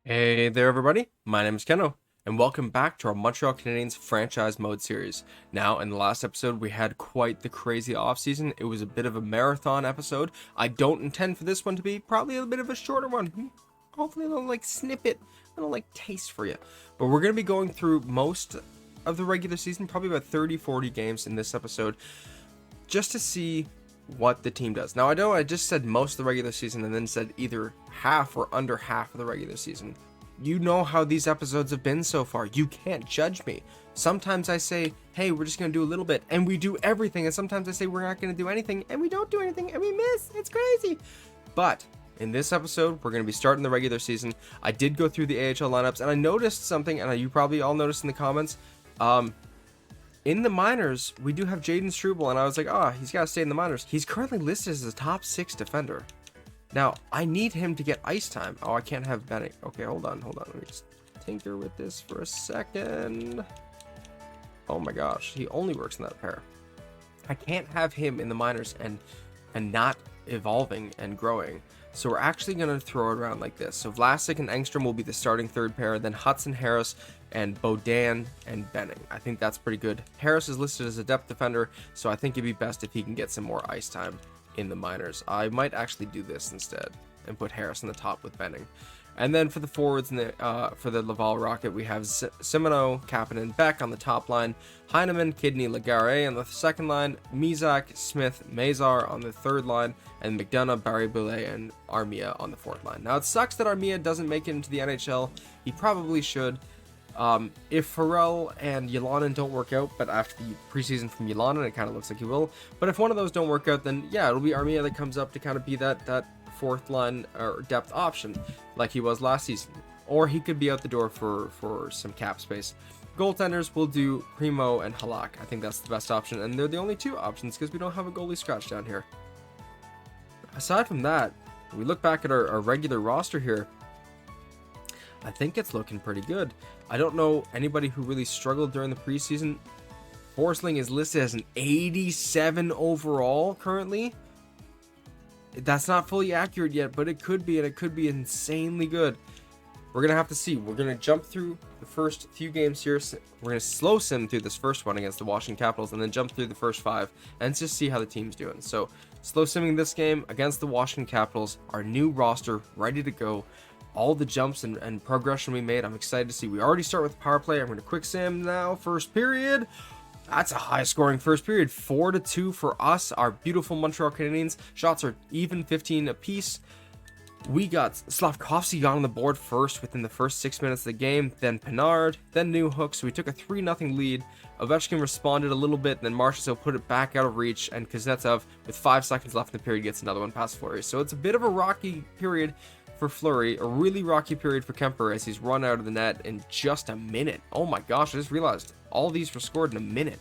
Hey there, everybody. My name is Keno, and welcome back to our Montreal Canadiens franchise mode series. Now, in the last episode, we had quite the crazy offseason. It was a bit of a marathon episode. I don't intend for this one to be probably a bit of a shorter one. Hopefully, a little like snippet, a little like taste for you. But we're going to be going through most of the regular season, probably about 30-40 games in this episode, just to see what the team does. Now, I know I just said most of the regular season and then said either half or under half of the regular season. You know how these episodes have been so far. You can't judge me. Sometimes I say, hey, we're just going to do a little bit, and we do everything. And sometimes I say we're not going to do anything, and we don't do anything, and we miss. It's crazy. But in this episode, we're going to be starting the regular season. I did go through the AHL lineups, and I noticed something, and you probably all noticed in the comments. In the minors, we do have Jaden Struble, and I was like, he's got to stay in the minors. He's currently listed as a top 6 defender. Now, I need him to get ice time. Oh, I can't have Benny. Okay, hold on. Let me just tinker with this for a second. Oh my gosh, he only works in that pair. I can't have him in the minors and not evolving and growing. So we're actually going to throw it around like this. So Vlasic and Engstrom will be the starting third pair, then Hudson, Harris, and Bodan and Benning. I think that's pretty good. Harris is listed as a depth defender, so I think it'd be best if he can get some more ice time in the minors. I might actually do this instead and put Harris in the top with Benning. And then for the forwards, for the Laval Rocket, we have Simoneau, Kapanen, Beck on the top line, Heineman, Kidney, Legare on the second line, Mizak, Smith, Mazar on the third line, and McDonough, Barry Boulet, and Armia on the fourth line. Now, it sucks that Armia doesn't make it into the NHL. He probably should. If Pharrell and Yelanin don't work out, but after the preseason from Yelanin, it kind of looks like he will. But if one of those don't work out, then yeah, it'll be Armia that comes up to kind of be that fourth line or depth option like he was last season. Or he could be out the door for some cap space. Goaltenders will do Primo and Halak. I think that's the best option, and they're the only two options because we don't have a goalie scratch down here. Aside from that, we look back at our regular roster here. I think it's looking pretty good. I don't know anybody who really struggled during the preseason. Forsling is listed as an 87 overall currently. That's not fully accurate yet, but it could be, and it could be insanely good. We're going to have to see. We're going to jump through the first few games here. We're going to slow sim through this first one against the Washington Capitals and then jump through the first 5 and just see how the team's doing. So, slow simming this game against the Washington Capitals, our new roster ready to go. All the jumps and progression we made, I'm excited to see. We already start with the power play. I'm going to quick sim now. First period. That's a high scoring first period. 4-2 for us, our beautiful Montreal Canadiens. Shots are even 15 apiece. We got Slavkovsky on the board first within the first 6 minutes of the game. Then Pinard. Then New Hook. So we took a 3-0 lead. Ovechkin responded a little bit. Then Marchessault put it back out of reach. And Kuznetsov, with 5 seconds left in the period, gets another one past Fleury. So it's a bit of a rocky period for Fleury, a really rocky period for Kemper as he's run out of the net in just a minute. Oh my gosh, I just realized all these were scored in a minute.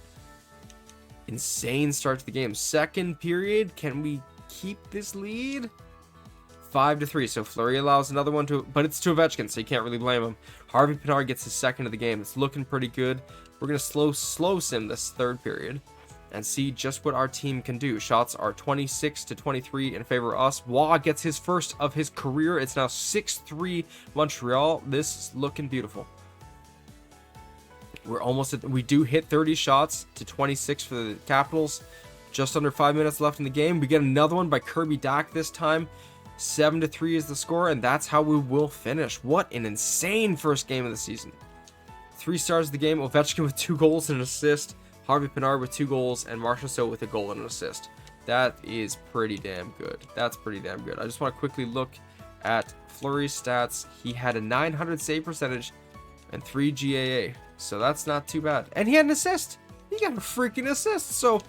Insane start to the game. Second period, can we keep this lead? 5-3, so Fleury allows another one but it's to Ovechkin, so you can't really blame him. Harvey Pinard gets his second of the game. It's looking pretty good. We're going to slow sim this third period and see just what our team can do. Shots are 26-23 in favor of us. Waugh gets his first of his career. It's now 6-3 Montreal. This is looking beautiful. We're almost we do hit 30 shots to 26 for the Capitals. Just under 5 minutes left in the game. We get another one by Kirby Dack this time. 7-3 is the score, and that's how we will finish. What an insane first game of the season. 3 stars of the game. Ovechkin with 2 goals and an assist. Harvey Pinard with 2 goals, and Marchessault with a goal and an assist. That is pretty damn good. That's pretty damn good. I just want to quickly look at Fleury's stats. He had a 900 save percentage and 3 GAA, so that's not too bad. And he had an assist. He got a freaking assist. So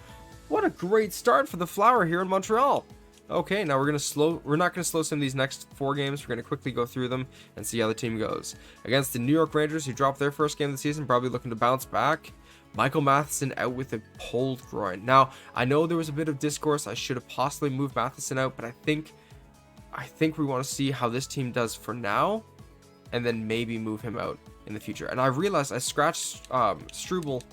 what a great start for the Flower here in Montreal. Okay, now we're not gonna slow sim these next 4 games. We're gonna quickly go through them and see how the team goes. Against the New York Rangers, who dropped their first game of the season, probably looking to bounce back. Michael Matheson out with a pulled groin. Now, I know there was a bit of discourse. I should have possibly moved Matheson out, but I think we want to see how this team does for now, and then maybe move him out in the future. And I realized I scratched Struble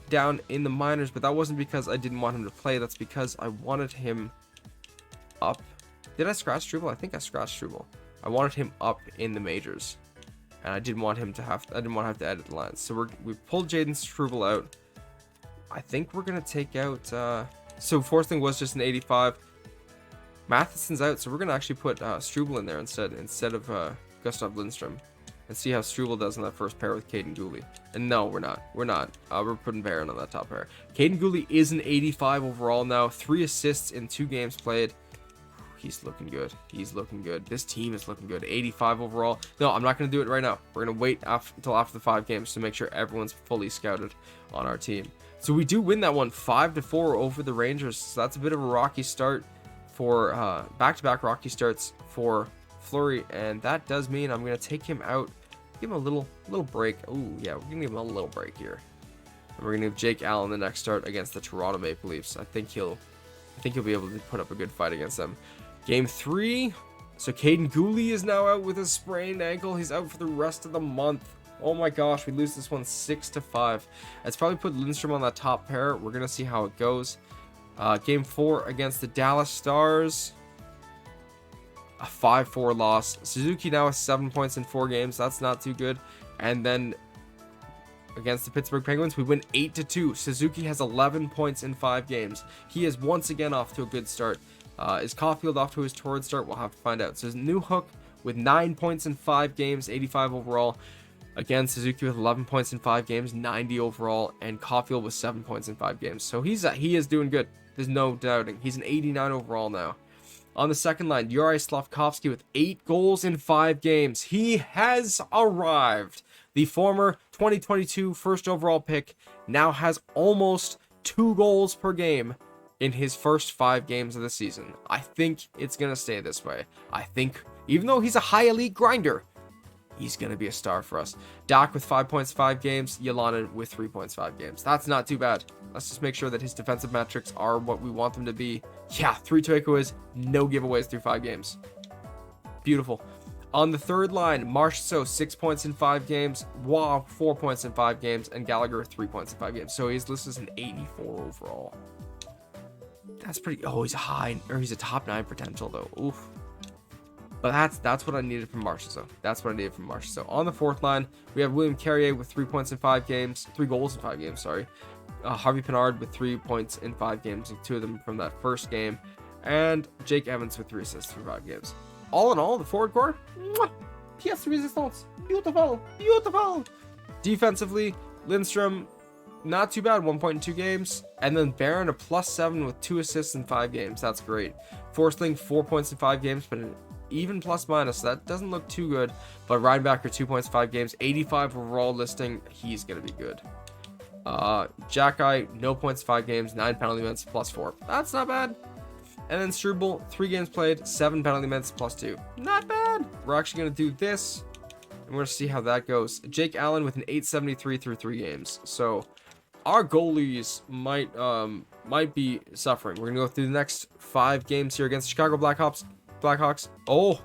down in the minors, but that wasn't because I didn't want him to play. That's because I wanted him up. Did I scratch Struble? I think I scratched Struble. I wanted him up in the majors, and I didn't want him to have to edit the lines. So we pulled Jaden Struble out. I think we're gonna take out. So Forsling was just an 85. Matheson's out, so we're gonna actually put Struble in there instead of Gustav Lindstrom, and see how Struble does in that first pair with Caden Gooley. And no, we're not. We're putting Barron on that top pair. Caden Gooley is an 85 overall now. 3 assists in 2 games played. He's looking good. He's looking good. This team is looking good. 85 overall. No, I'm not going to do it right now. We're going to wait until after the 5 games to make sure everyone's fully scouted on our team. So we do win that one 5-4 over the Rangers. So that's a bit of a rocky start for back-to-back rocky starts for Fleury. And that does mean I'm going to take him out. Give him a little break. Oh, yeah, we're going to give him a little break here. And we're going to give Jake Allen the next start against the Toronto Maple Leafs. I think he'll be able to put up a good fight against them. Game 3. So Caden Gooley is now out with a sprained ankle. He's out for the rest of the month. Oh my gosh, we lose this one 6-5. Let's probably put Lindstrom on that top pair. We're going to see how it goes. Game 4 against the Dallas Stars. A 5-4 loss. Suzuki now has 7 points in 4 games. That's not too good. And then against the Pittsburgh Penguins, we win 8-2. Suzuki has 11 points in 5 games. He is once again off to a good start. Is Caulfield off to his torrid start? We'll have to find out. So Newhook with 9 points in 5 games, 85 overall. Again, Suzuki with 11 points in 5 games, 90 overall. And Caulfield with 7 points in 5 games. So he is doing good. There's no doubting. He's an 89 overall now. On the second line, Yuri Slavkovsky with 8 goals in 5 games. He has arrived. The former 2022 first overall pick now has almost 2 goals per game in his first 5 games of the season. I think it's going to stay this way. I think, even though he's a high elite grinder, he's going to be a star for us. Dak with 5 points, 5 games. Yelanin with 3 points, 5 games. That's not too bad. Let's just make sure that his defensive metrics are what we want them to be. Yeah, 3 takeaways, no giveaways through 5 games. Beautiful. On the third line, Marchessault 6 points in 5 games. Waugh 4 points in 5 games. And Gallagher 3 points in 5 games. So he's listed as an 84 overall. That's pretty. Oh, he's a top 9 potential though. Oof. But that's what I needed from Marchessault. On the fourth line, we have William Carrier with 3 points in 5 games, 3 goals in 5 games. Sorry. Harvey Pinard with 3 points in 5 games, and 2 of them from that first game, and Jake Evans with 3 assists for 5 games. All in all, the forward core, pièce de résistance, beautiful. Defensively, Lindstrom, not too bad, 1 point in 2 games. And then Barron, a +7 with 2 assists in 5 games. That's great. Forsling, 4 points in 5 games, but an even plus-minus. That doesn't look too good. But Reinbacher, 2 points, 5 games. 85 overall listing. He's going to be good. Jack-Eye, no points, 5 games. 9 penalty minutes, +4. That's not bad. And then Struble, 3 games played, 7 penalty minutes, +2. Not bad. We're actually going to do this, and we're going to see how that goes. Jake Allen with an 873 through 3 games. So our goalies might be suffering. We're going to go through the next 5 games here against the Chicago Blackhawks. Oh,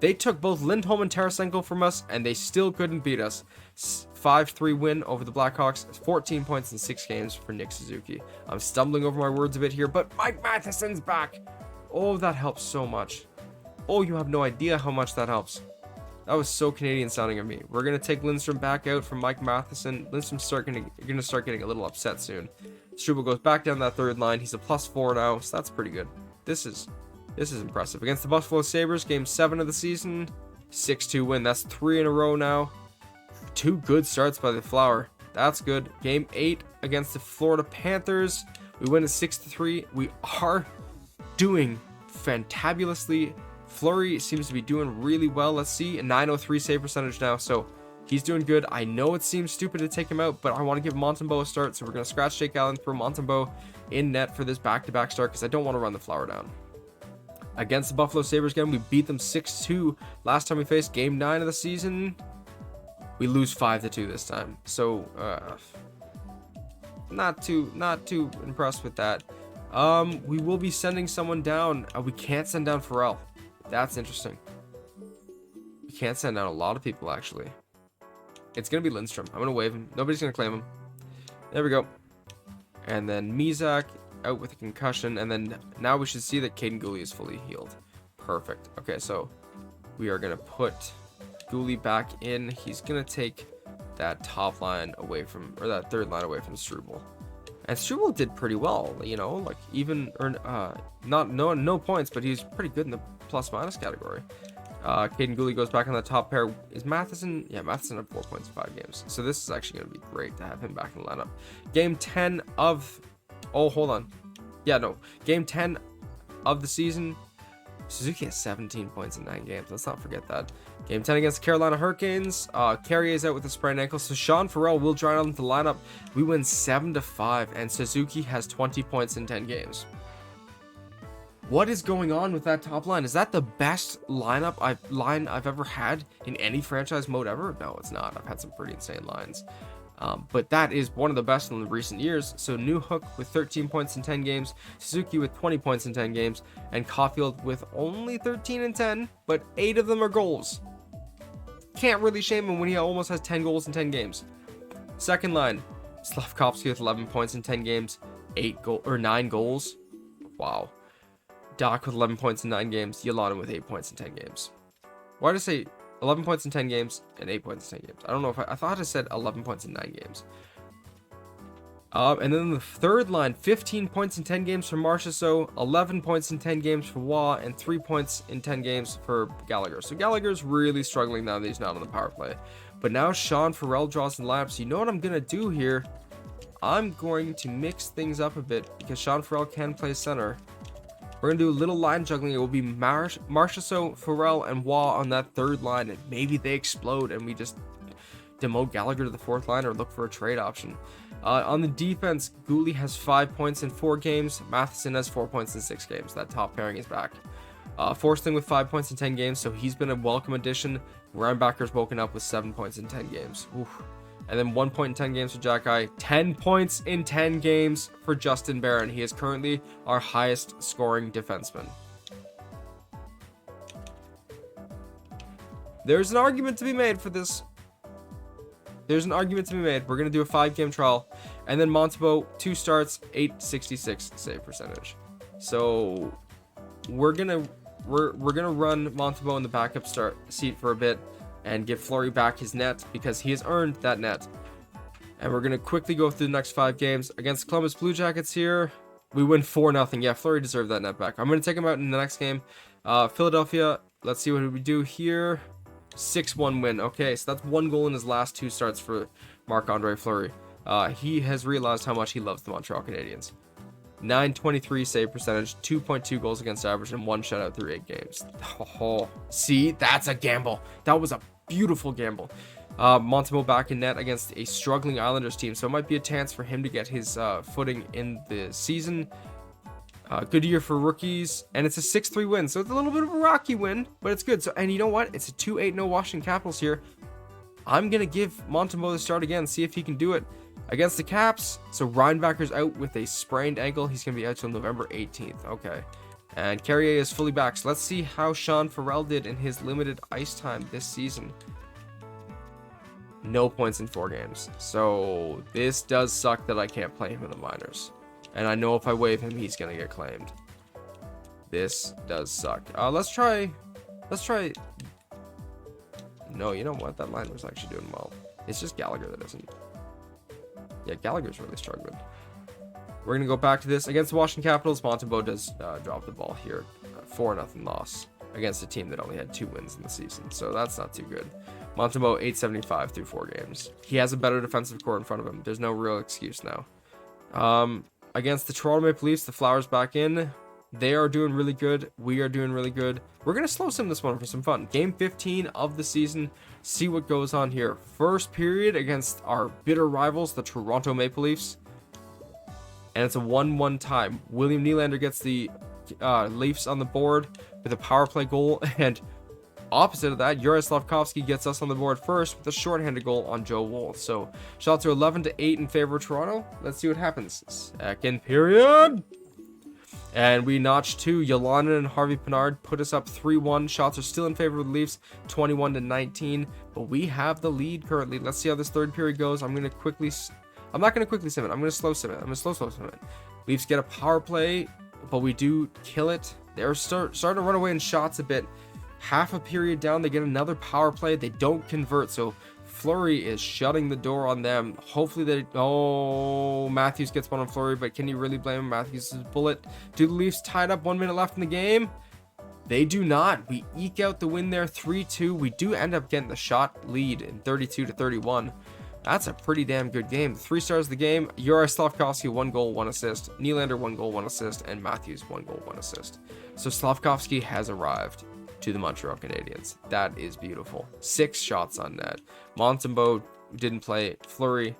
they took both Lindholm and Tarasenko from us, and they still couldn't beat us. 5-3 win over the Blackhawks. 14 points in 6 games for Nick Suzuki. I'm stumbling over my words a bit here, but Mike Matheson's back. Oh, that helps so much. Oh, you have no idea how much that helps. That was so Canadian sounding of me. We're going to take Lindstrom back out from Mike Matheson. Lindstrom's going to start getting a little upset soon. Struble goes back down that third line. He's a +4 now, so that's pretty good. This is impressive. Against the Buffalo Sabres, game 7 of the season, 6-2 win. That's 3 in a row now. 2 good starts by the Flower. That's good. Game 8 against the Florida Panthers. We win at 6-3. We are doing fantabulously. Fleury seems to be doing really well. Let's see, a 903 save percentage now, so he's doing good. I know it seems stupid to take him out, but I want to give Montembeault a start, so we're going to scratch Jake Allen, throw Montembeault in net for this back-to-back start, because I don't want to run the Flower down. Against the Buffalo Sabres again, we beat them 6-2 last time we faced. Game 9 of the season, we lose 5-2 this time, so not too impressed with that. We will be sending someone down. We can't send down Pharrell. That's interesting. We can't send down a lot of people, actually. It's going to be Lindstrom. I'm going to waive him. Nobody's going to claim him. There we go. And then Mizak out with a concussion. And then now we should see that Caden Gooley is fully healed. Perfect. Okay, so We are going to put Gouli back in. He's going to take that top line away from, or that third line away from Struble. And Struble did pretty well, you know, like even, or no points, but he's pretty good in the plus minus category. Caden Gouli goes back on the top pair. Is Matheson? Yeah, Matheson had 4 points in 5 games. So this is actually going to be great to have him back in the lineup. Game 10 of, oh, hold on. Yeah, no. Game 10 of the season. Suzuki has 17 points in 9 games. Let's not forget that. Game 10 against the Carolina Hurricanes. Carrier is out with a sprained ankle, so Sean Farrell will join on the lineup. We win 7-5, and Suzuki has 20 points in 10 games. What is going on with that top line? Is that the best line I've ever had in any franchise mode ever? No, it's not. I've had some pretty insane lines. But that is one of the best in the recent years. So Newhook with 13 points in 10 games, Suzuki with 20 points in 10 games, and Caulfield with only 13 in 10, but 8 of them are goals. Can't really shame him when he almost has 10 goals in 10 games. Second line, Slavkovsky with 11 points in 10 games, 9 goals. Wow. Doc with 11 points in 9 games, Yolanda with 8 points in 10 games. Why did I say 11 points in 10 games and 8 points in 10 games? I don't know if I thought I said 11 points in 9 games. And then the third line, 15 points in 10 games for Marchessault, 11 points in 10 games for Waugh, and 3 points in 10 games for Gallagher. So Gallagher's really struggling now that he's not on the power play. But now Sean Farrell draws in the lineup. So you know what I'm going to do here? I'm going to mix things up a bit because Sean Farrell can play center. We're going to do a little line juggling. It will be Marchessault, Farrell, and Waugh on that third line. And maybe they explode and we just demote Gallagher to the fourth line or look for a trade option. On the defense, Gouli has 5 points in 4 games. Matheson has 4 points in 6 games. That top pairing is back. Forsling with 5 points in 10 games, so he's been a welcome addition. Reinbacher's woken up with 7 points in 10 games. Oof. And then 1 point in 10 games for Jack Eye. 10 points in 10 games for Justin Barron. He is currently our highest scoring defenseman. There's an argument to be made for this. There's an argument to be made. We're going to do a 5-game trial. And then Montembeault, 2 starts, 866 save percentage. So we're gonna run Montembeault in the backup start seat for a bit and give Fleury back his net because he has earned that net. And we're gonna quickly go through the next 5 games. Against Columbus Blue Jackets here, we win 4-0. Yeah, Fleury deserved that net back. I'm gonna take him out in the next game. Philadelphia, let's see what we do here. 6-1 win. Okay, so that's 1 goal in his last 2 starts for Marc-Andre Fleury. He has realized how much he loves the Montreal Canadiens. 923 save percentage, 2.2 goals against average, and 1 shutout through 8 games. Oh, see, that's a gamble. That was a beautiful gamble. Montembeault back in net against a struggling Islanders team, so it might be a chance for him to get his footing in the season. Good year for rookies, and it's a 6-3 win, so it's a little bit of a rocky win, but it's good. So, and you know what? It's a 2-8-0 Washington Capitals here. I'm gonna give Montembeault the start again, see if he can do it against the Caps. So Reinbacher's out with a sprained ankle. He's gonna be out till November 18th. Okay, and Carrier is fully back. So let's see how Sean Farrell did in his limited ice time this season. No points in 4 games. So this does suck that I can't play him in the minors. And I know if I waive him, he's going to get claimed. This does suck. Let's try. No, you know what? That line was actually doing well. It's just Gallagher that isn't. Yeah, Gallagher's really struggling. We're going to go back to this. Against the Washington Capitals, Montembeault does drop the ball here. 4-0 loss against a team that only had 2 wins in the season. So that's not too good. Montembeault 875 through 4 games. He has a better defensive core in front of him. There's no real excuse now. Against the Toronto Maple Leafs, the Flowers back in. They are doing really good. We are doing really good. We're going to slow sim this one for some fun. Game 15 of the season. See what goes on here. First period against our bitter rivals, the Toronto Maple Leafs. And it's a 1-1 tie. William Nylander gets the Leafs on the board with a power play goal. And opposite of that, Yuri Slavkovsky gets us on the board first with a shorthanded goal on Joe Woll. So shots are 11-8 in favor of Toronto. Let's see what happens. Second period. And we notch 2. Yolanda and Harvey Pinard put us up 3-1. Shots are still in favor of the Leafs, 21-19. But we have the lead currently. Let's see how this third period goes. I'm not going to quickly sim it. I'm going to slow sim it. I'm going to slow sim it. Leafs get a power play, but we do kill it. They're starting to run away in shots a bit. Half a period down, they get another power play. They don't convert, so Fleury is shutting the door on them. Hopefully they... Oh, Matthews gets one on Fleury, but can you really blame him? Matthews' bullet. Do the Leafs tied up 1 minute left in the game? They do not. We eke out the win there, 3-2. We do end up getting the shot lead in 32-31. That's a pretty damn good game. The 3 stars of the game: Yuri Slafkovsky, 1 goal, 1 assist. Nylander, 1 goal, 1 assist. And Matthews, 1 goal, 1 assist. So Slafkovsky has arrived to the Montreal Canadiens. That is beautiful. 6 shots on net. Montembeault didn't play. Fleury,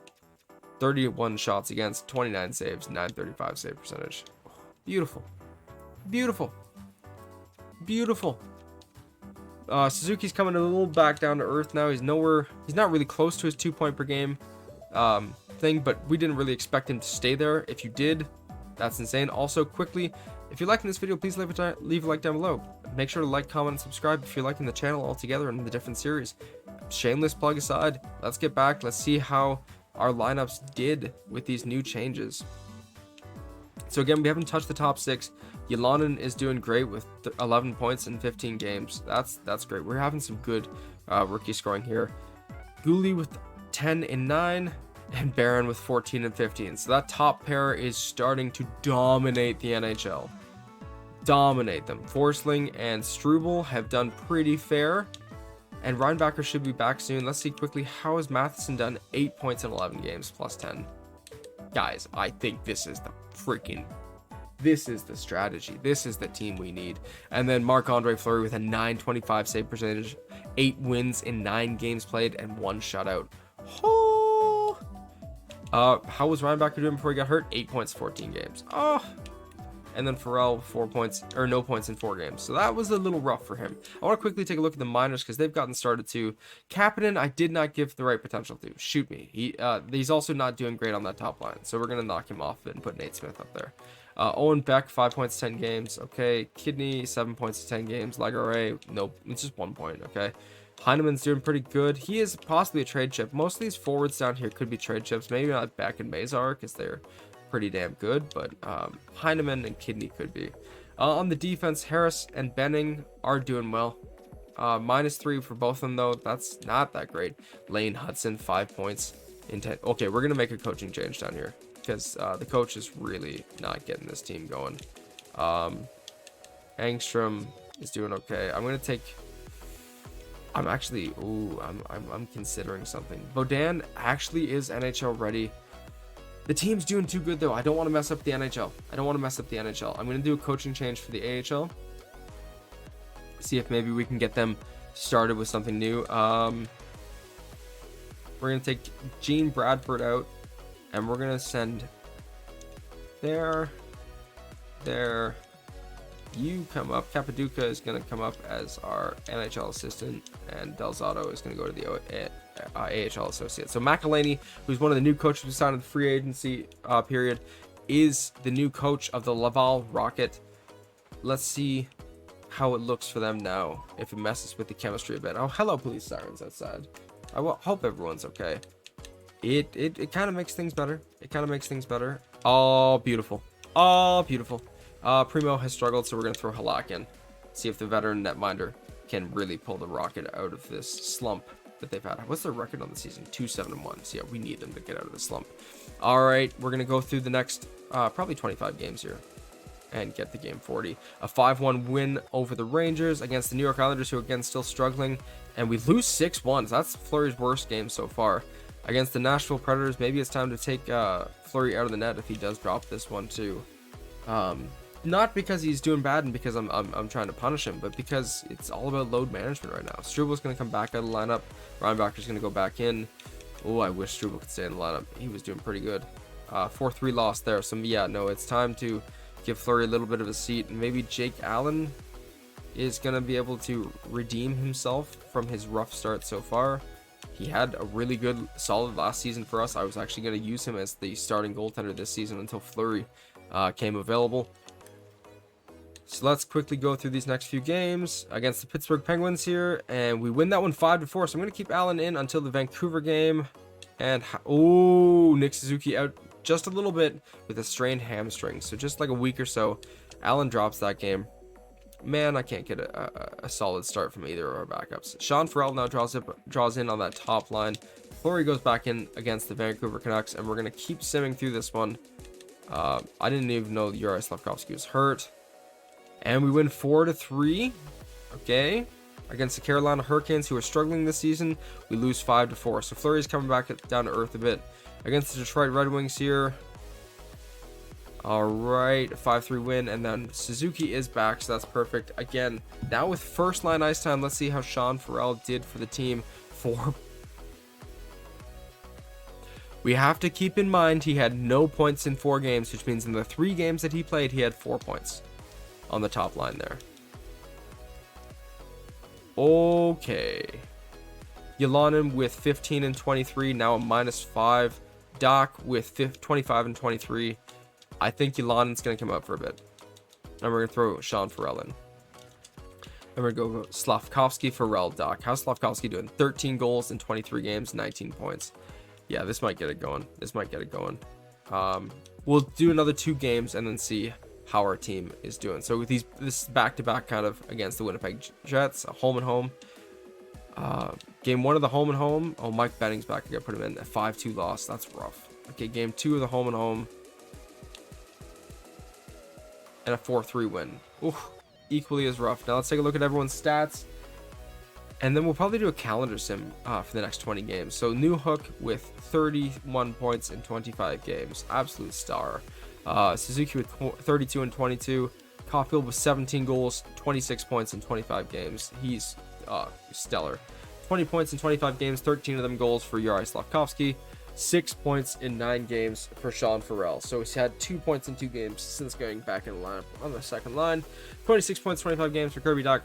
31 shots against, 29 saves, 935 save percentage. Beautiful. Beautiful. Beautiful. Suzuki's coming a little back down to earth now. He's not really close to his 2-point per game thing, but we didn't really expect him to stay there. If you did, that's insane. Also, quickly, if you're liking this video, please leave a like down below. Make sure to like, comment, and subscribe if you're liking the channel altogether and the different series. Shameless plug aside, let's get back. Let's see how our lineups did with these new changes. So again, we haven't touched the top 6. Ylonen is doing great with 11 points in 15 games. That's great. We're having some good rookie scoring here. Goulet with 10 and 9, and Barron with 14 and 15. So that top pair is starting to dominate the NHL. Dominate them. Forsling and Struble have done pretty fair, and Reinbacher should be back soon. Let's see quickly, how has Matheson done? 8 points in 11 games, plus 10. Guys, I think this is the strategy. This is the team we need. And then Marc-Andre Fleury with a 925 save percentage, 8 wins in 9 games played, and 1 shutout. Oh! How was Reinbacher doing before he got hurt? 8 points, 14 games. Oh! And then Farrell, 4 points, or no points in 4 games. So that was a little rough for him. I want to quickly take a look at the minors because they've gotten started too. Kapanen, I did not give the right potential to. Shoot me. He's also not doing great on that top line. So we're going to knock him off and put Nate Smith up there. Owen Beck, 5 points, 10 games. Okay. Kidney, 7 points, 10 games. Lagaré, nope. It's just 1 point. Okay. Heineman's doing pretty good. He is possibly a trade chip. Most of these forwards down here could be trade chips. Maybe not Beck and Mazar because they're pretty damn good, but Heineman and Kidney could be. On the defense, Harris and Benning are doing well. -3 for both of them, though. That's not that great. Lane Hudson, 5 points in 10. Okay, we're going to make a coaching change down here because the coach is really not getting this team going. Angstrom is doing okay. I'm going to take... I'm actually... Ooh, I'm considering something. Bodan actually is NHL ready. The team's doing too good, though. I don't want to mess up the NHL. I'm going to do a coaching change for the AHL. See if maybe we can get them started with something new. We're going to take Gene Bradford out, and we're going to send there. You come up. Capaduca is going to come up as our NHL assistant, and Delzato is going to go to the AHL associate. So McElhaney, who's one of the new coaches who signed in the free agency period, is the new coach of the Laval Rocket. Let's see how it looks for them now, if it messes with the chemistry a bit. Oh, hello, police sirens outside. I hope everyone's okay. It kind of makes things better. Oh, beautiful. Primo has struggled, so we're going to throw Halak in. See if the veteran netminder can really pull the Rocket out of this slump that they've had. What's their record on the season? 2-7-1. So yeah, we need them to get out of the slump. All right, we're going to go through the next probably 25 games here and get the game 40. A 5-1 win over the Rangers against the New York Islanders, who again still struggling, and we lose 6-1. That's Fleury's worst game so far. Against the Nashville Predators, maybe it's time to take Fleury out of the net if he does drop this one too. Not because he's doing bad and because I'm trying to punish him, but because it's all about load management right now. Struble's going to come back out of the lineup. Reinbacher's going to go back in. Oh, I wish Struble could stay in the lineup. He was doing pretty good. 4-3 loss there. So yeah, no, it's time to give Fleury a little bit of a seat. And maybe Jake Allen is going to be able to redeem himself from his rough start so far. He had a really good, solid last season for us. I was actually going to use him as the starting goaltender this season until Fleury came available. So let's quickly go through these next few games against the Pittsburgh Penguins here, and we win that one 5-4. So I'm going to keep Allen in until the Vancouver game. And Nick Suzuki out just a little bit with a strained hamstring. So just like a week or so, Allen drops that game. Man, I can't get a solid start from either of our backups. Sean Farrell now draws in on that top line. Fleury goes back in against the Vancouver Canucks, and we're going to keep simming through this one. I didn't even know Uri Slafkovsky was hurt. And we win 4-3. Okay. Against the Carolina Hurricanes, who are struggling this season, we lose 5-4. So Fleury's coming back down to earth a bit. Against the Detroit Red Wings here. Alright, 5-3 win. And then Suzuki is back, so that's perfect. Again, now with first line ice time, let's see how Sean Farrell did for the team. We have to keep in mind he had no points in 4 games, which means in the 3 games that he played, he had 4 points on the top line there. Okay. Ylonen with 15 and 23, now a -5. Doc with 25 and 23. I think Ylonen's going to come up for a bit. And we're going to throw Sean Farrell in. And we're going to go Slafkovsky, Farrell, Doc. How's Slafkovsky doing? 13 goals in 23 games, 19 points. Yeah, this might get it going. We'll do another 2 games and then see how our team is doing. So with this is back-to-back kind of against the Winnipeg Jets, a home and home. Game 1 of the home and home. Oh, Mike Benning's back. I gotta put him in. A 5-2 loss. That's rough. Okay, game 2 of the home and home. And a 4-3 win. Oof, equally as rough. Now let's take a look at everyone's stats. And then we'll probably do a calendar sim for the next 20 games. So New Hook with 31 points in 25 games. Absolute star. Suzuki with 32 and 22. Caulfield with 17 goals, 26 points in 25 games. He's stellar. 20 points in 25 games, 13 of them goals for Uri Slafkovsky. 6 points in 9 games for Sean Farrell. So he's had 2 points in 2 games since going back in the lineup on the second line. 26 points, 25 games for Kirby Doc.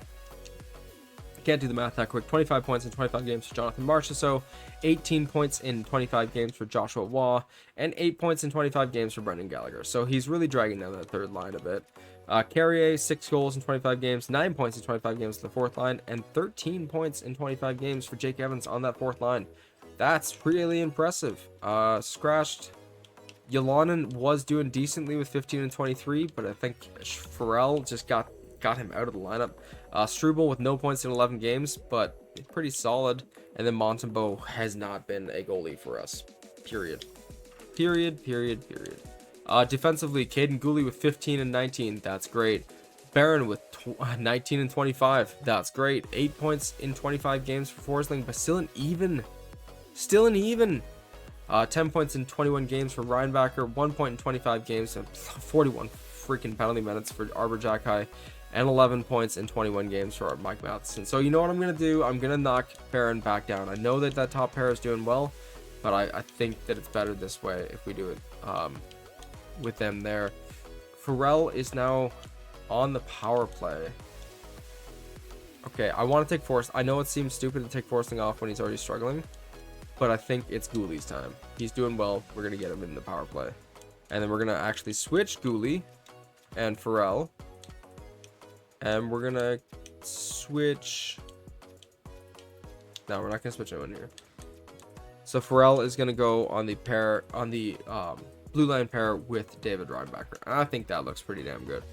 Can't do the math that quick. 25 points in 25 games for Jonathan Marchessault, 18 points in 25 games for Joshua Waugh, and 8 points in 25 games for Brendan Gallagher. So he's really dragging down that third line a bit. Carrier, 6 goals in 25 games, 9 points in 25 games for the fourth line, and 13 points in 25 games for Jake Evans on that fourth line. That's really impressive. Scratched. Ylonen was doing decently with 15 and 23, but I think Farrell just got him out of the lineup. Struble with no points in 11 games, but pretty solid. And then Montembeault has not been a goalie for us. Period. Defensively, Caden Gooley with 15 and 19. That's great. Barron with 19 and 25. That's great. 8 points in 25 games for Forsling, but still an even. 10 points in 21 games for Reinbacher. 1 point in 25 games. 41 freaking penalty minutes for Arbor Jackai. And 11 points in 21 games for Mike Matheson. So you know what I'm going to do? I'm going to knock Barron back down. I know that top pair is doing well, but I think that it's better this way if we do it with them there. Farrell is now on the power play. Okay, I want to take Force. I know it seems stupid to take Forsling off when he's already struggling, but I think it's Gooley's time. He's doing well. We're going to get him in the power play. And then we're going to actually switch Gooley and Farrell. And we're gonna switch. No, we're not gonna switch anyone here. So Farrell is gonna go on the pair on the blue line pair with David Reinbacher. I think that looks pretty damn good.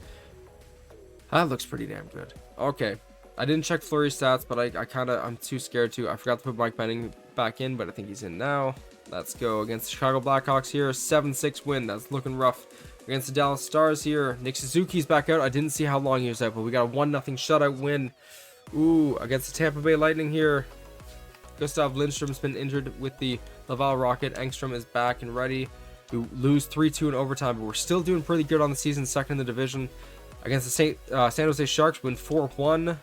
Okay, I didn't check Fleury's stats, but I'm too scared to. I forgot to put Mike Benning back in, but I think he's in now. Let's go against the Chicago Blackhawks here. 7-6 win. That's looking rough. Against the Dallas Stars here, Nick Suzuki's back out. I didn't see how long he was out, but we got a 1-0 shutout win. Ooh, against the Tampa Bay Lightning here. Gustav Lindstrom's been injured with the Laval Rocket. Engstrom is back and ready. We lose 3-2 in overtime, but we're still doing pretty good on the season, second in the division. Against the San Jose Sharks, win 4-1.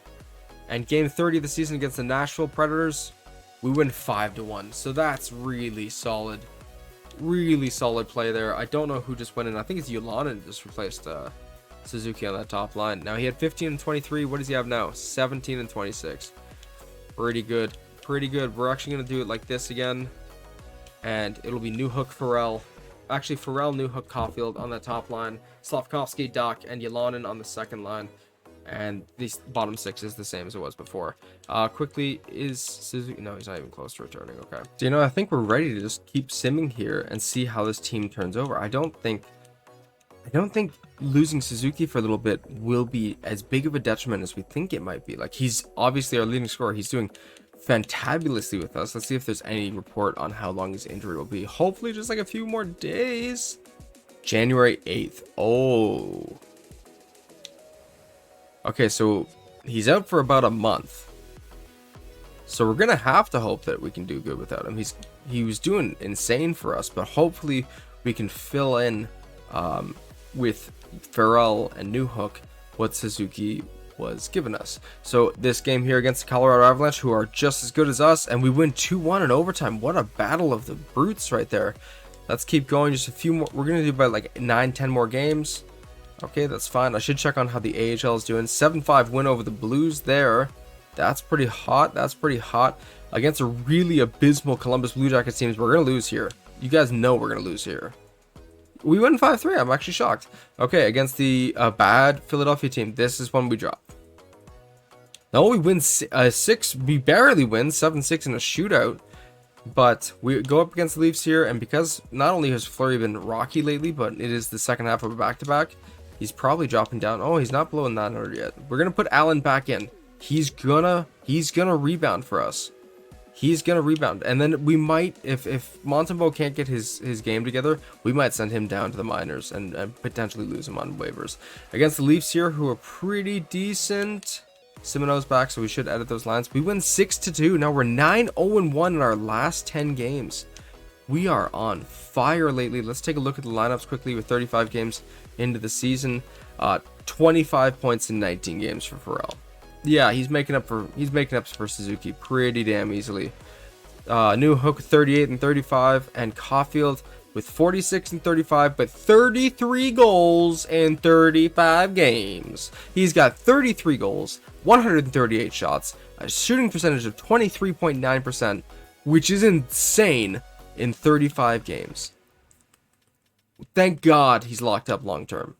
And game 30 of the season against the Nashville Predators, we win 5-1. So that's really solid. Really solid play there. I don't know who just went in. I think it's Ylonen just replaced Suzuki on that top line. Now he had 15 and 23. What does he have now? 17 and 26. Pretty good. We're actually going to do it like this again. And it'll be New Hook Farrell. Actually, Farrell, New Hook, Caulfield on that top line. Slafkovsky, Doc, and Ylonen on the second line. And these bottom 6 is the same as it was before. Quickly, is Suzuki? No, he's not even close to returning. Okay. So, I think we're ready to just keep simming here and see how this team turns over. I don't think I don't think losing Suzuki for a little bit will be as big of a detriment as we think it might be. Like, he's obviously our leading scorer. He's doing fantabulously with us. Let's see if there's any report on how long his injury will be. Hopefully just like a few more days. January 8th. Oh. Okay, so he's out for about a month. So we're going to have to hope that we can do good without him. He was doing insane for us, but hopefully we can fill in with Farrell and Newhook what Suzuki was giving us. So this game here against the Colorado Avalanche, who are just as good as us, and we win 2-1 in overtime. What a battle of the brutes right there. Let's keep going. Just a few more. We're going to do about like 9-10 more games. Okay, that's fine. I should check on how the AHL is doing. 7-5 win over the Blues there. That's pretty hot. That's pretty hot. Against a really abysmal Columbus Blue Jackets teams, we're going to lose here. You guys know we're going to lose here. We win 5-3. I'm actually shocked. Okay, against the bad Philadelphia team, this is when we drop. No, we win 6. We barely win 7-6 in a shootout. But we go up against the Leafs here, and because not only has Fleury been rocky lately, but it is the second half of a back-to-back, he's probably dropping down. Oh, he's not below 900 yet. We're gonna put Allen back in. He's gonna rebound for us. He's gonna rebound, and then we might, if Montembeault can't get his game together, we might send him down to the minors and potentially lose him on waivers. Against the Leafs here, who are pretty decent. Simoneau's back, so we should edit those lines. We win 6-2. Now we're 9-0-1 in our last 10 games. We are on fire lately. Let's take a look at the lineups quickly with 35 games into the season. 25 points in 19 games for Farrell. Yeah, he's making up for Suzuki pretty damn easily. Newhook 38 and 35, and Caulfield with 46 and 35, but 33 goals in 35 games. He's got 33 goals, 138 shots, a shooting percentage of 23.9%, which is insane in 35 games. Thank God he's locked up long term.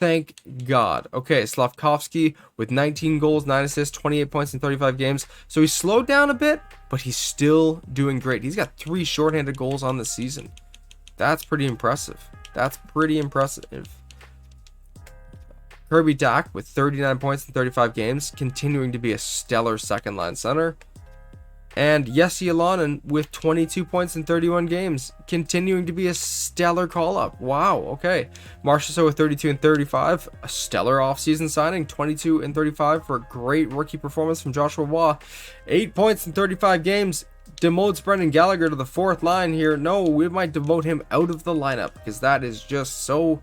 Thank God. Okay, Slavkovsky with 19 goals, 9 assists, 28 points in 35 games. So he's slowed down a bit, but he's still doing great. He's got 3 shorthanded goals on the season. That's pretty impressive. That's pretty impressive. Kirby Dach with 39 points in 35 games, continuing to be a stellar second line center. And Jesse Alonen with 22 points in 31 games, continuing to be a stellar call-up. Wow, okay. Marchessault with 32 and 35, a stellar offseason signing, 22 and 35 for a great rookie performance from Joshua Waugh. 8 points in 35 games, demotes Brendan Gallagher to the 4th line here. No, we might demote him out of the lineup because that is just so...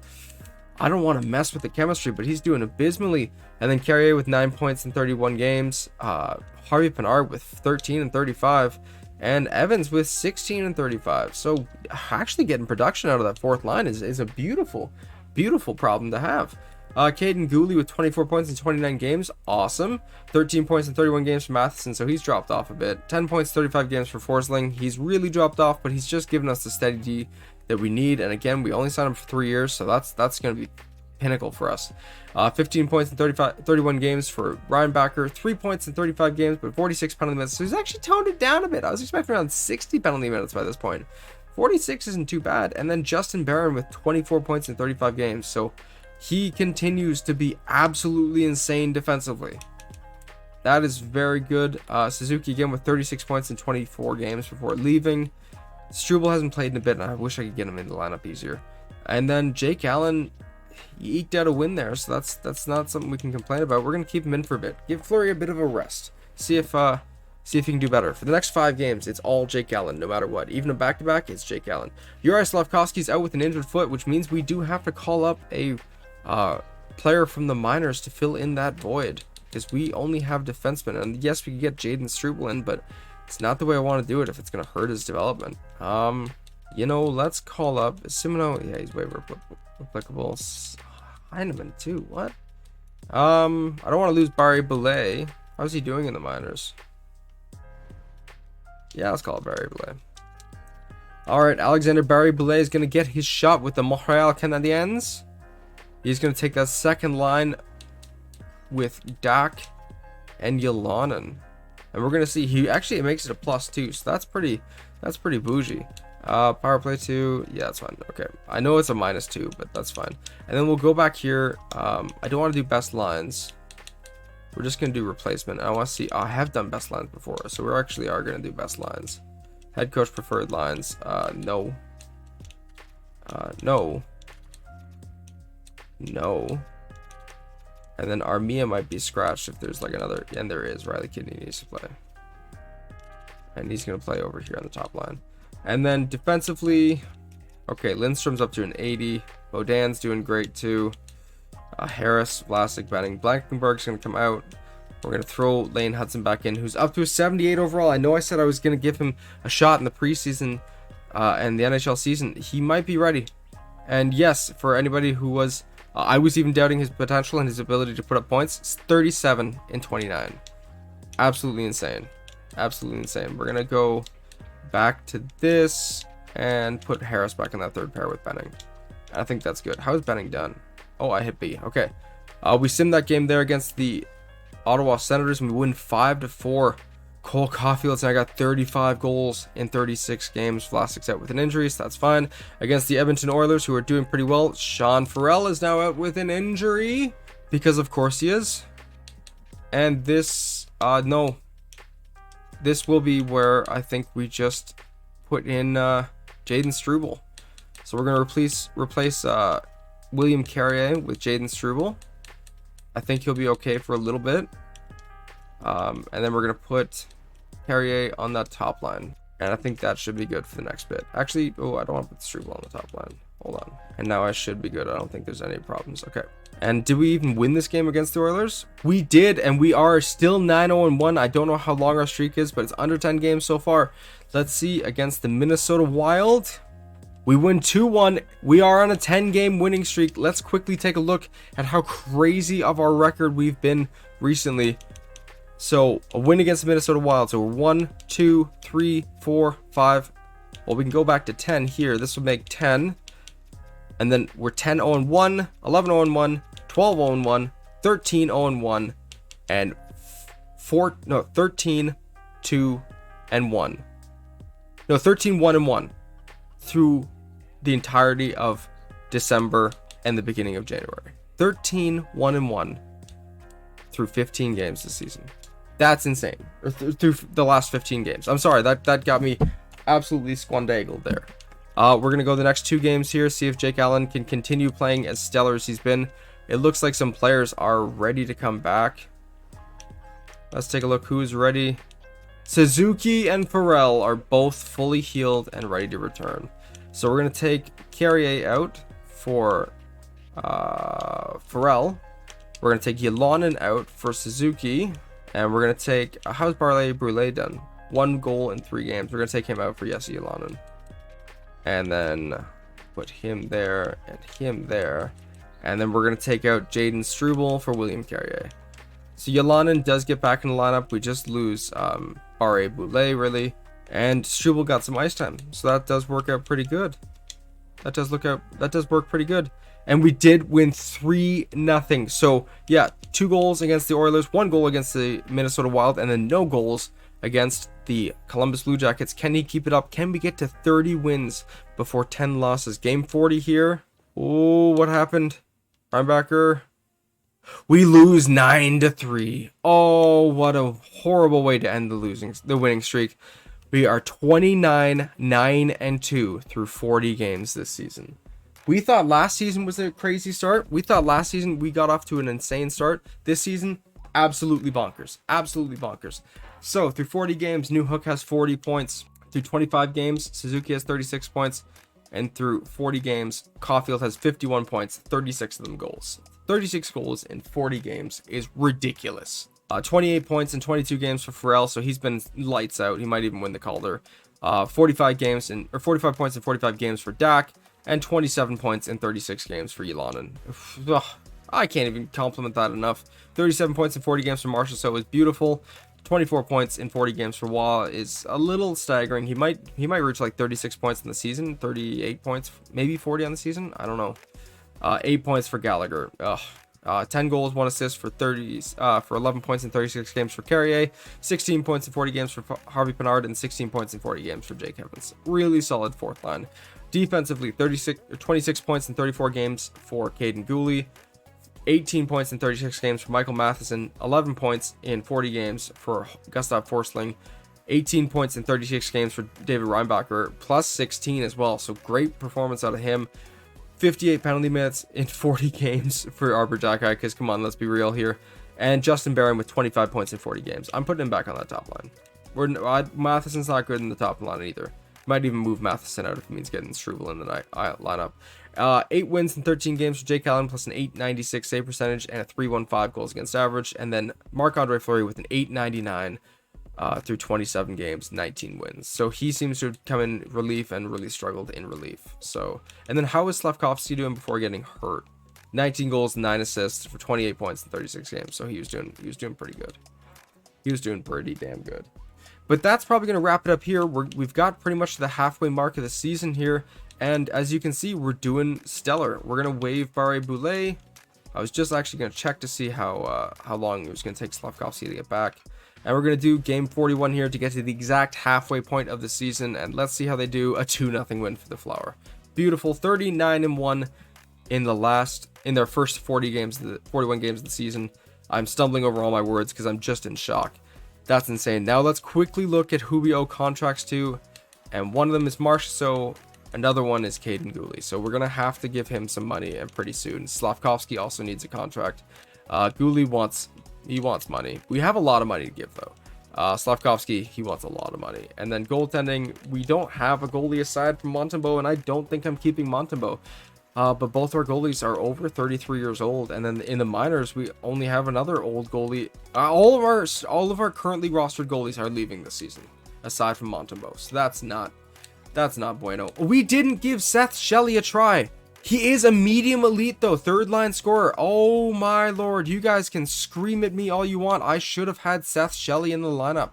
I don't want to mess with the chemistry, but he's doing abysmally. And then Carrier with 9 points in 31 games. Harvey Pinard with 13 and 35. And Evans with 16 and 35. So actually getting production out of that 4th line is a beautiful, beautiful problem to have. Caden Gooley with 24 points in 29 games. Awesome. 13 points in 31 games for Matheson, so he's dropped off a bit. 10 points, 35 games for Forsling. He's really dropped off, but he's just given us the steady D that we need. And again, we only signed him for 3 years, so that's going to be pinnacle for us. 15 points in 31 games for Ryan Backer. 3 points in 35 games, but 46 penalty minutes. So he's actually toned it down a bit. I was expecting around 60 penalty minutes by this point. 46 isn't too bad. And then Justin Barron with 24 points in 35 games. So he continues to be absolutely insane defensively. That is very good. Suzuki again with 36 points in 24 games before leaving. Struble hasn't played in a bit, and I wish I could get him in the lineup easier. And then Jake Allen, he eked out a win there, so that's not something we can complain about. We're gonna keep him in for a bit. Give Fleury a bit of a rest. See if he can do better. For the next 5 games, it's all Jake Allen, no matter what. Even a back-to-back, it's Jake Allen. Uri Slavkovsky's out with an injured foot, which means we do have to call up a player from the minors to fill in that void, because we only have defensemen. And yes, we could get Jaden Struble in, but it's not the way I want to do it if it's going to hurt his development. You know, let's call up Simoneau. Yeah, he's waiver applicable. Heineman too. What? I don't want to lose Barry Belay. How's he doing in the minors? Yeah, let's call it Barry Belay. All right, Alexander Barry Belay is going to get his shot with the Montreal Canadiens. He's going to take that second line with Dach and Ylonen. And we're going to see he actually makes it a +2, so that's pretty bougie. Power play 2. Yeah, that's fine. Okay. I know it's a -2, but that's fine. And then we'll go back here. I don't want to do best lines. We're just going to do replacement. I want to see. I have done best lines before, so we actually are going to do best lines. Head coach preferred lines. No. No. No. And then Armia might be scratched if there's like another. And there is. Riley Kidney needs to play. And he's going to play over here on the top line. And then defensively, okay, Lindstrom's up to an 80. Bodan's doing great too. Harris, Vlasic, Benning, Blankenberg's going to come out. We're going to throw Lane Hudson back in, who's up to a 78 overall. I know I said I was going to give him a shot in the preseason and the NHL season. He might be ready. And yes, for anybody who was, I was even doubting his potential and his ability to put up points. It's 37 and 29. Absolutely insane. Absolutely insane. We're going to go back to this and put Harris back in that third pair with Benning. I think that's good. How is Benning done? Oh, I hit B. Okay. We simmed that game there against the Ottawa Senators and we win 5-4. Cole Caulfield's now got 35 goals in 36 games. Vlasic's out with an injury, so that's fine. Against the Edmonton Oilers, who are doing pretty well, Sean Farrell is now out with an injury because of course he is. And this, no. This will be where I think we just put in Jaden Struble. So we're going to replace William Carrier with Jaden Struble. I think he'll be okay for a little bit. And then we're going to put Carrier on that top line. And I think that should be good for the next bit. Actually, oh, I don't want to put Struble on the top line. Hold on. And now I should be good. I don't think there's any problems. Okay. And did we even win this game against the Oilers? We did, and we are still 9-0-1. I don't know how long our streak is, but it's under 10 games so far. Let's see, against the Minnesota Wild, we win 2-1. We are on a 10-game winning streak. Let's quickly take a look at how crazy of our record we've been recently. So, a win against the Minnesota Wild. So, we're 1, 2, 3, 4, 5. Well, we can go back to 10 here. This will make 10. And then we're 10-0-1, 11-0-1, 12-0-1, 13-0-1, and 13-2-1. No, 13-1-1 through the entirety of December and the beginning of January. 13-1-1 through 15 games this season. That's insane. Or through the last 15 games. I'm sorry, that got me absolutely squandagled there. We're going to go the next 2 games here, see if Jake Allen can continue playing as stellar as he's been. It looks like some players are ready to come back. Let's take a look who's ready. Suzuki and Farrell are both fully healed and ready to return. So we're going to take Carrier out for Farrell. We're going to take Ylonen out for Suzuki. And we're going to take, how's Barley Brule done? 1 goal in 3 games. We're going to take him out for Jesse Ylonen. And then put him there and him there. And then we're going to take out Jaden Struble for William Carrier. So Ylonen does get back in the lineup. We just lose Barre Boulet, really. And Struble got some ice time. So that does work out pretty good. That does work pretty good. And we did win 3-0. So yeah, 2 goals against the Oilers, 1 goal against the Minnesota Wild, and then no goals against the Columbus Blue Jackets. Can he keep it up? Can we get to 30 wins before 10 losses? Game 40 here. Oh, what happened? Reinbacher. We lose 9-3. Oh, what a horrible way to end the winning streak. We are 29-9-2 through 40 games this season. We thought last season was a crazy start. We thought last season we got off to an insane start. This season, absolutely bonkers. Absolutely bonkers. So, through 40 games, New Hook has 40 points. Through 25 games, Suzuki has 36 points. And through 40 games, Caulfield has 51 points, 36 of them goals. 36 goals in 40 games is ridiculous. 28 points in 22 games for Farrell, so he's been lights out. He might even win the Calder. 45 points in 45 games for Dak, and 27 points in 36 games for Ylonen. I can't even compliment that enough. 37 points in 40 games for Marshall, so it was beautiful. 24 points in 40 games for Wah is a little staggering. He might reach like 36 points in the season, 38 points, maybe 40 on the season. I don't know. 8 points for Gallagher. Ugh. 10 goals, 1 assist for 11 points in 36 games for Carrier, 16 points in 40 games for Harvey Pinard, and 16 points in 40 games for Jake Evans. Really solid fourth line. Defensively, 26 points in 34 games for Caden Gooley, 18 points in 36 games for Michael Matheson, 11 points in 40 games for Gustav Forsling, 18 points in 36 games for David Reinbacher, plus 16 as well. So great performance out of him. 58 penalty minutes in 40 games for Arbor Jacki, because come on, let's be real here. And Justin Barron with 25 points in 40 games. I'm putting him back on that top line. Matheson's not good in the top line either. Might even move Matheson out if it means getting Struble in the lineup. 8 wins in 13 games for Jake Allen, plus an 896 save percentage and a 315 goals against average. And then Marc-Andre Fleury with an 899 through 27 games, 19 wins. So he seems to have come in relief and really struggled in relief. So, and then how is Slavkovsky doing before getting hurt? 19 goals, 9 assists for 28 points in 36 games. So he was doing pretty good. He was doing pretty damn good. But that's probably going to wrap it up here. We've got pretty much the halfway mark of the season here. And as you can see, we're doing stellar. We're going to waive Barre Boulet. I was just actually going to check to see how long it was going to take Slavkovsky to get back. And we're going to do game 41 here to get to the exact halfway point of the season. And let's see how they do. A 2-0 win for the Flower. Beautiful. 39-1 in their first 41 games of the season. I'm stumbling over all my words because I'm just in shock. That's insane. Now let's quickly look at who we owe contracts to. And one of them is Marchessault. Another one is Caden Gooley. So we're going to have to give him some money and pretty soon. Slavkovsky also needs a contract. Gooley wants money. We have a lot of money to give though. Slavkovsky, he wants a lot of money. And then goaltending, we don't have a goalie aside from Montembeault, and I don't think I'm keeping Montembeault. But both our goalies are over 33 years old, and then in the minors we only have another old goalie. All of our currently rostered goalies are leaving this season, aside from Montembeault. So that's not bueno. We didn't give Seth Shelley a try. He is a medium elite though, third line scorer. Oh my lord, you guys can scream at me all you want. I should have had Seth Shelley in the lineup.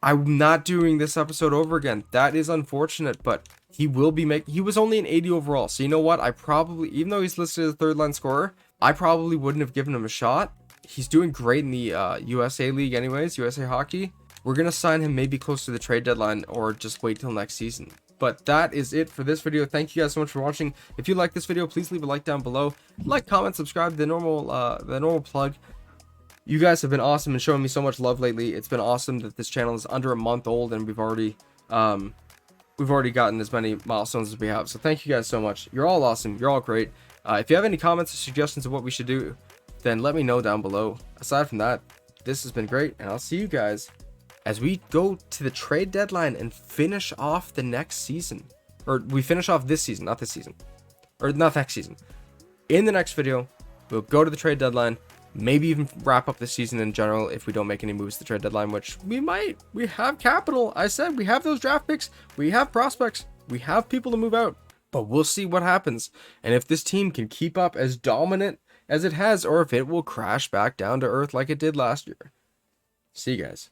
I'm not doing this episode over again. That is unfortunate, but he will be he was only an 80 overall. So you know what? I probably, even though he's listed as a third line scorer, I probably wouldn't have given him a shot. He's doing great in the USA League anyways, USA Hockey. We're going to sign him maybe close to the trade deadline or just wait till next season. But that is it for this video. Thank you guys so much for watching. If you like this video, please leave a like down below. Like, comment, subscribe, the normal plug. You guys have been awesome and showing me so much love lately. It's been awesome that this channel is under a month old and we've already gotten as many milestones as we have. So thank you guys so much. You're all awesome. You're all great. If you have any comments or suggestions of what we should do, then let me know down below. Aside from that, this has been great, and I'll see you guys as we go to the trade deadline and finish off the next season. Or we finish off this season, not this season. Or not next season. In the next video, we'll go to the trade deadline. Maybe even wrap up the season in general if we don't make any moves to the trade deadline, which we might. We have capital. I said we have those draft picks. We have prospects. We have people to move out. But we'll see what happens. And if this team can keep up as dominant as it has, or if it will crash back down to earth like it did last year. See you guys.